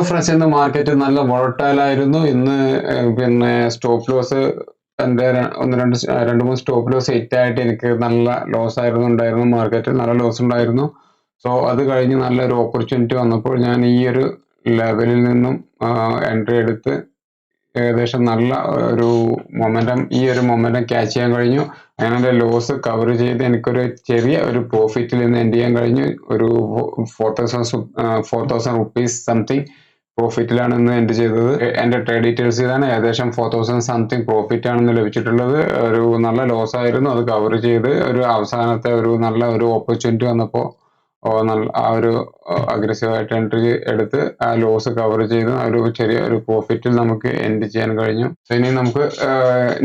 Friends, ഇന്ന് market നല്ല volatile ആയിരുന്നു. ഇന്ന് പിന്നെ സ്റ്റോപ്പ് ലോസ് എൻ്റെ രണ്ട് മൂന്ന് സ്റ്റോപ്പ് ലോസ് ഹിറ്റ് ആയിട്ട് എനിക്ക് നല്ല ലോസ് ആയിരുന്നു ഉണ്ടായിരുന്നു. മാർക്കറ്റിൽ നല്ല ലോസ് ഉണ്ടായിരുന്നു. സോ അത് കഴിഞ്ഞ് നല്ലൊരു ഓപ്പർച്യൂണിറ്റി വന്നപ്പോൾ ഞാൻ ഈ ഒരു ലെവലിൽ നിന്നും എൻട്രി എടുത്ത് ഏകദേശം നല്ല ഒരു ഈ ഒരു മൊമെന്റം ക്യാച്ച് ചെയ്യാൻ കഴിഞ്ഞു. അങ്ങനെ എൻ്റെ ലോസ് കവർ ചെയ്ത് എനിക്കൊരു ചെറിയ ഒരു പ്രോഫിറ്റിൽ നിന്ന് എൻഡ് ചെയ്യാൻ കഴിഞ്ഞു. ഒരു 4,000 റുപ്പീസ് സംതിങ് പ്രോഫിറ്റിലാണ് ഇന്ന് എൻഡ് ചെയ്തത്. എൻ്റെ ട്രേഡ് ഡീറ്റെയിൽസ് ഇതാണ്. ഏകദേശം 4,000 സംതിങ് പ്രോഫിറ്റ് ആണ് ഇന്ന് ലഭിച്ചിട്ടുള്ളത്. ഒരു നല്ല ലോസ് ആയിരുന്നു, അത് കവർ ചെയ്ത് ഒരു അവസാനത്തെ ഒരു നല്ല ഒരു ഓപ്പർച്യൂണിറ്റി വന്നപ്പോൾ ആ ഒരു അഗ്രസീവായിട്ട് എൻട്രി എടുത്ത് ആ ലോസ് കവർ ചെയ്ത് ഒരു ചെറിയ ഒരു പ്രോഫിറ്റിൽ നമുക്ക് എൻഡ് ചെയ്യാൻ കഴിഞ്ഞു. ഇനി നമുക്ക്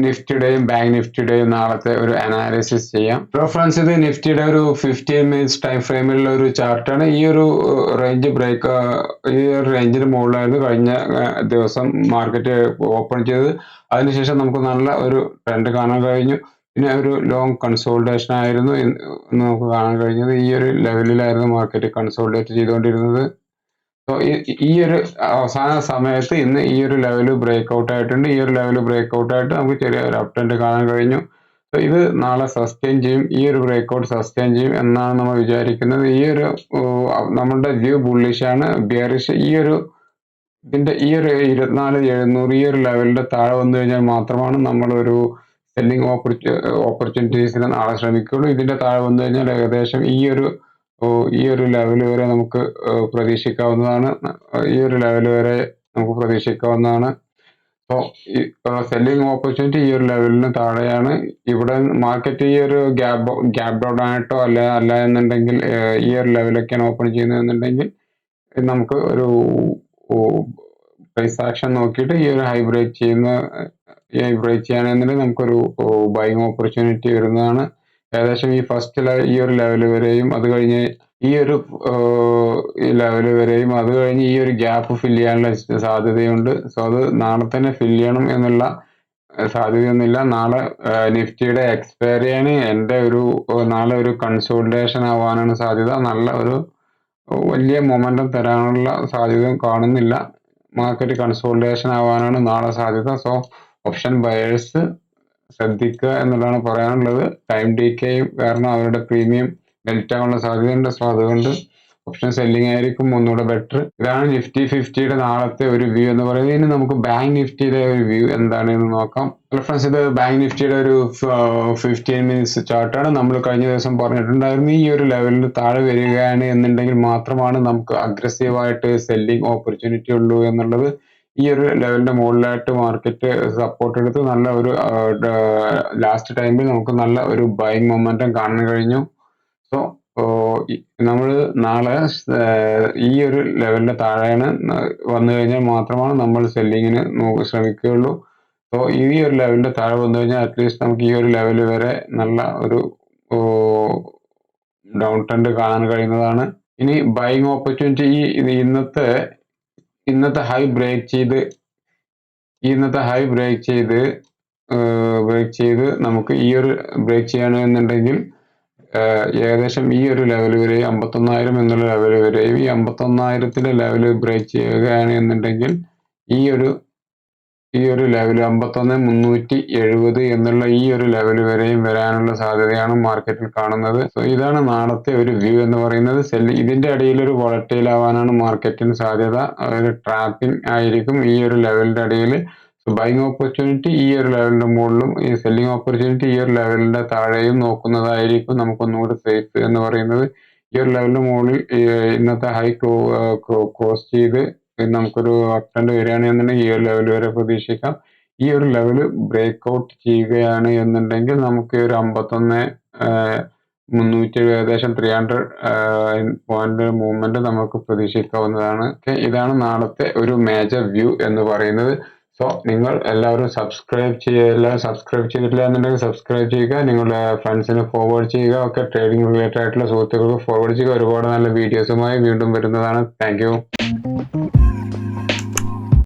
നിഫ്റ്റിയുടെയും ബാങ്ക് നിഫ്റ്റിയുടെയും നാളത്തെ ഒരു അനാലിസിസ് ചെയ്യാം. ഫ്രണ്ട്സ്, ഇത് നിഫ്റ്റിയുടെ ഒരു 15 മിനിറ്റ്സ് ടൈം ഫ്രെയിമിലുള്ള ഒരു ചാർട്ടാണ്. ഈ ഒരു റേഞ്ച് ബ്രേക്ക്, ഈ ഒരു റേഞ്ചിന് മുകളിലായിരുന്നു കഴിഞ്ഞ ദിവസം മാർക്കറ്റ് ഓപ്പൺ ചെയ്തത്. അതിനുശേഷം നമുക്ക് നല്ല ഒരു ട്രെൻഡ് കാണാൻ കഴിഞ്ഞു. പിന്നെ ഒരു ലോങ് കൺസോൾട്ടേഷൻ ആയിരുന്നു നമുക്ക് കാണാൻ കഴിഞ്ഞത്. ഈ ഒരു ലെവലിലായിരുന്നു മാർക്കറ്റ് കൺസോൾട്ടേറ്റ് ചെയ്തുകൊണ്ടിരുന്നത്. സോ ഈ ഒരു അവസാന സമയത്ത് ഇന്ന് ഈ ഒരു ലെവല് ബ്രേക്ക് ഔട്ട് ആയിട്ടുണ്ട്. ഈ ഒരു ലെവല് ബ്രേക്ക് ഔട്ട് ആയിട്ട് നമുക്ക് ചെറിയ ഒരു അപ് ട്രെൻഡ് കാണാൻ കഴിഞ്ഞു. സോ ഇത് നാളെ സസ്റ്റെയിൻ ചെയ്യും, ഈ ഒരു ബ്രേക്ക് ഔട്ട് സസ്റ്റെയിൻ ചെയ്യും എന്നാണ് നമ്മൾ വിചാരിക്കുന്നത്. ഈ ഒരു നമ്മളുടെ വ്യൂ ബുള്ളിഷ് ആണ്, ബിയറിഷ്. ഇതിന്റെ ഈ ഒരു 24,700 ഈ ഒരു ലെവലിന്റെ താഴെ വന്നു കഴിഞ്ഞാൽ മാത്രമാണ് നമ്മളൊരു സെല്ലിംഗ് ഓപ്പർച്യൂണിറ്റീസിന് നാളെ ശ്രമിക്കുള്ളൂ. ഇതിന്റെ താഴെ വന്നു കഴിഞ്ഞാൽ ഏകദേശം ഈ ഒരു ലെവൽ വരെ നമുക്ക് പ്രതീക്ഷിക്കാവുന്നതാണ്. ഈ ഒരു ലെവൽ വരെ നമുക്ക് പ്രതീക്ഷിക്കാവുന്നതാണ്. സോ സെല്ലിംഗ് ഓപ്പർച്യൂണിറ്റി ഈ ഒരു ലെവലിന് താഴെയാണ്. ഇവിടെ മാർക്കറ്റ് ഈ ഒരു ഗ്യാപ് ഡൗൺ ആയിട്ടോ അല്ല എന്നുണ്ടെങ്കിൽ ഈ ഒരു ലെവലൊക്കെയാണ് ഓപ്പൺ ചെയ്യുന്നതെന്നുണ്ടെങ്കിൽ നമുക്ക് ഒരു പ്രൈസ് ആക്ഷൻ നോക്കിയിട്ട് ഈ ഒരു ഹൈ ബ്രേക്ക് ചെയ്യുകയാണെന്നുണ്ടെങ്കിൽ നമുക്കൊരു ബൈങ് ഓപ്പർച്യൂണിറ്റി വരുന്നതാണ്. ഏകദേശം ഈ ഒരു ലെവൽ വരെയും അത് കഴിഞ്ഞ് ഈ ഒരു ലെവൽ വരെയും അത് കഴിഞ്ഞ് ഈ ഒരു ഗ്യാപ്പ് ഫില്ല് ചെയ്യാനുള്ള സാധ്യതയുണ്ട്. സോ അത് നാളെ തന്നെ ഫില്ല് ചെയ്യണം എന്നുള്ള സാധ്യതയൊന്നുമില്ല. നാളെ നിഫ്റ്റിയുടെ എക്സ്പയറിയാണ്. നാളെ ഒരു കൺസോൾട്ടേഷൻ ആവാനാണ് സാധ്യത. നല്ല ഒരു വലിയ മൊമെന്റം തരാനുള്ള സാധ്യതയും കാണുന്നില്ല. മാർക്കറ്റ് കൺസോൾട്ടേഷൻ ആവാനാണ് നാളെ സാധ്യത. സോ ഓപ്ഷൻ ബയേഴ്സ് ശ്രദ്ധിക്കുക എന്നുള്ളതാണ് പറയാനുള്ളത്. ടൈം ഡിക്കേയും കാരണം അവരുടെ പ്രീമിയം മെൽറ്റ് ആവാനുള്ള സാധ്യതയുണ്ട്. സോ അതുകൊണ്ട് ഓപ്ഷൻ സെല്ലിംഗ് ആയിരിക്കും ഒന്നുകൂടെ ബെറ്റർ. ഇതാണ് നിഫ്റ്റി 50യുടെ നാളത്തെ ഒരു വ്യൂ എന്ന് പറയുന്നത്. ഇനി നമുക്ക് ബാങ്ക് നിഫ്റ്റിയുടെ ഒരു വ്യൂ എന്താണെന്ന് നോക്കാം. ഫ്രണ്ട്സ്, ഇത് ബാങ്ക് നിഫ്റ്റിയുടെ ഒരു 15 മിനിറ്റ്സ് ചാർട്ടാണ്. നമ്മൾ കഴിഞ്ഞ ദിവസം പറഞ്ഞിട്ടുണ്ടായിരുന്നു ഈ ഒരു ലെവലിന് താഴെ വരികയാണ് എന്നുണ്ടെങ്കിൽ മാത്രമാണ് നമുക്ക് അഗ്രസീവായിട്ട് സെല്ലിംഗ് ഓപ്പർച്യൂണിറ്റി ഉള്ളൂ എന്നുള്ളത്. ഈ ഒരു ലെവലിന്റെ മുകളിലായിട്ട് മാർക്കറ്റ് സപ്പോർട്ട് എടുത്ത് നല്ല ഒരു ലാസ്റ്റ് ടൈമിൽ നമുക്ക് നല്ല ഒരു ബൈങ് മൊമെന്റം കാണാൻ കഴിഞ്ഞു. സോ നമ്മൾ നാളെ ഈ ഒരു ലെവലിന്റെ താഴെയാണ് വന്നു കഴിഞ്ഞാൽ മാത്രമാണ് നമ്മൾ സെല്ലിങ്ങിന് ശ്രമിക്കുകയുള്ളൂ. സോ ഈ ഒരു ലെവലിന്റെ താഴെ വന്നു കഴിഞ്ഞാൽ അറ്റ്ലീസ്റ്റ് നമുക്ക് ഈ ഒരു ലെവൽ വരെ നല്ല ഒരു ഡൗൺ ട്രെൻഡ് കാണാൻ കഴിയുന്നതാണ്. ഇനി ബൈങ് ഓപ്പർച്യൂണിറ്റി ഇന്നത്തെ ഹൈ ബ്രേക്ക് ചെയ്ത് നമുക്ക് ഈ ഒരു ബ്രേക്ക് ചെയ്യണമെന്നുണ്ടെങ്കിൽ ഏകദേശം ഈ ഒരു ലെവൽ വരെ 51,000 എന്നുള്ള ലെവൽ വരെയും ഈ 51,000ത്തിന്റെ ലെവൽ ബ്രേക്ക് ചെയ്യുകയാണ് എന്നുണ്ടെങ്കിൽ ഈ ഒരു ലെവൽ 51,370 എന്നുള്ള ഈ ഒരു ലെവൽ വരെയും വരാനുള്ള സാധ്യതയാണ് മാർക്കറ്റിൽ കാണുന്നത്. സോ ഇതാണ് നാളത്തെ ഒരു വ്യൂ എന്ന് പറയുന്നത്. ഇതിന്റെ ഇടയിൽ ഒരു വോളറ്റൈൽ ആവാനാണ് മാർക്കറ്റിന് സാധ്യത. ഒരു ട്രാപ്പിംഗ് ആയിരിക്കും ഈ ഒരു ലെവലിന്റെ അടിയിൽ. ബൈങ് ഓപ്പർച്യൂണിറ്റി ഈ ഒരു ലെവലിന്റെ മുകളിലും ഈ സെല്ലിംഗ് ഓപ്പർച്യൂണിറ്റി ഈ ഒരു ലെവലിന്റെ താഴെയും നോക്കുന്നതായിരിക്കും നമുക്കൊന്നുകൂടി സേഫ് എന്ന് പറയുന്നത്. ഈ ഒരു ലെവലിന്റെ മുകളിൽ ഇന്നത്തെ ഹൈ ക്രോസ് ചെയ്ത് നമുക്കൊരു അപ് ട്രെൻഡ് വരികയാണെന്നുണ്ടെങ്കിൽ ഈ ഒരു ലെവൽ വരെ പ്രതീക്ഷിക്കാം. ഈ ഒരു ലെവല് ബ്രേക്ക് ഔട്ട് ചെയ്യുകയാണ് എന്നുണ്ടെങ്കിൽ നമുക്ക് ഒരു 51,370 ഏകദേശം 300 പോയിന്റ് മൂവ്മെന്റ് നമുക്ക് പ്രതീക്ഷിക്കാവുന്നതാണ്. ഇതാണ് നാളത്തെ ഒരു മേജർ വ്യൂ എന്ന് പറയുന്നത്. സോ നിങ്ങൾ എല്ലാവരും സബ്സ്ക്രൈബ് ചെയ്തിട്ടില്ല എന്നുണ്ടെങ്കിൽ സബ്സ്ക്രൈബ് ചെയ്യുക, നിങ്ങളുടെ ഫ്രണ്ട്സിന് ഫോർവേഡ് ചെയ്യുക, ഒക്കെ ട്രേഡിംഗ് റിലേറ്റഡ് ആയിട്ടുള്ള സുഹൃത്തുക്കൾക്ക് ഫോർവേഡ് ചെയ്യുക. ഒരുപാട് നല്ല വീഡിയോസുമായി വീണ്ടും വരുന്നതാണ്. Thank you.